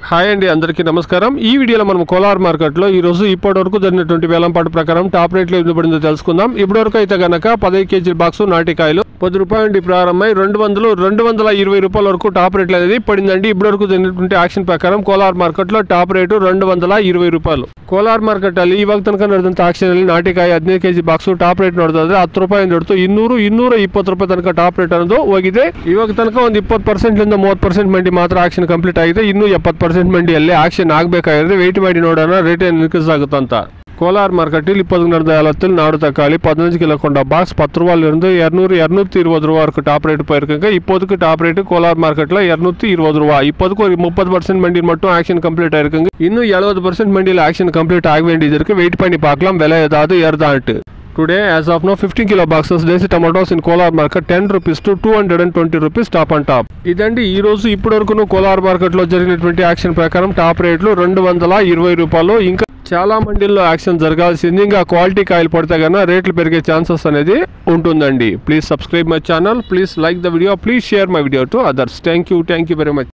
Hi అండి, అందరికీ నమస్కారం. ఈ వీడియోలో మనం కోలార్ మార్కెట్లో ఈరోజు ఇప్పటి వరకు జరిగినటువంటి వేలంపాట ప్రకారం టాప్ రేట్లో ఇవ్వబడిందో తెలుసుకుందాం. ఇప్పటి వరకు అయితే గనక 15 కేజీల బాక్స్ నాటికాయలు 10 రూపాయల నుండి ప్రారంభమై 220 రూపాయల వరకు టాప్ రేట్లు అనేది పడిందండి. ఇప్పటి వరకు జరిగినటువంటి యాక్షన్ ప్రకారం కోలార్ మార్కెట్లో టాప్ రేటు 220 ರೂಪಾಯಿ. ಕೋಲಾರ ಮಾರ್ಕೆಟ್ ಅಲ್ಲಿ ಇವಾಗ ತನಕ ನಡೆದಂತ ಆಕ್ಷನ್ ಅಲ್ಲಿ ನಾಟಿಕಾಯಿ 15 ಕೆಜಿ ಬಾಕ್ಸ್ ಟಾಪ್ ರೇಟ್ ನೋಡಿದ್ರೆ 10 ರೂಪಾಯಿಂದ ಹಿಡಿದು 200-220 ರೂಪಾಯಿ ತನಕ ಟಾಪ್ ರೇಟ್ ಅನ್ನೋದು ಹೋಗಿದೆ. ಇವಾಗ ತನಕ ಒಂದು 20% ಲಿಂದ 30% ಮಂಡಿ ಮಾತ್ರ ಆಕ್ಷನ್ ಕಂಪ್ಲೀಟ್ ಆಗಿದೆ. ಇನ್ನು 70% ಮಂಡಿಯಲ್ಲಿ ಆಕ್ಷನ್ ಆಗಬೇಕಾಗಿದ್ರೆ ವೆಯ್ಟ್ ಮಾಡಿ ನೋಡೋಣ ರೇಟ್ ಏನು ಇನ್ಕ್ರೀಸ್ ಆಗುತ್ತೆ ಅಂತ. ಕೋಲಾರ ಮಾರ್ಕೆಟಿல் இப்போது நடந்த ஏலத்தில் நாடு தக்காளி 15 கிலோ கொண்ட பாக்ஸ் 10 ரூபாயிலிருந்து 200-220 ரூபா வரைக்கும் டாப் ரேட் போயிருக்குங்க. இப்போதைக்கு டாப் ரேட்டு கோலார் மார்க்கெட்டில் 220 ரூபா. இப்போதைக்கு ஒரு 30% மண்டியில் மட்டும் ஆக்ஷன் கம்ப்ளீட் ஆயிருக்குங்க. இன்னும் 70% மண்டியில் ஆக்ஷன் கம்ப்ளீட் ஆக வேண்டியது இருக்கு. வெயிட் பண்ணி பார்க்கலாம் விலை ஏதாவது ஏறுதான்ட்டு. Today, as of now, 15 kilo boxes desi tomatoes in Kolar market 10 rupees to 220 rupees top on top. ఇదండి ఈ రోజు ఇప్పటి వరకు కోలార్ మార్కెట్ లో జరిగినటువంటి యాక్షన్ ప్రకారం టాప్ రేట్లు 220 రూపాయలు. ఇంకా చాలా మండీల్లో యాక్షన్ జరగాల్సింది. ఇంకా క్వాలిటీ కాయలు పడితే కన్నా రేట్లు పెరిగే ఛాన్సెస్ అనేది ఉంటుందండి. Please subscribe my channel, please like the video, please share my video to others. Thank you very much.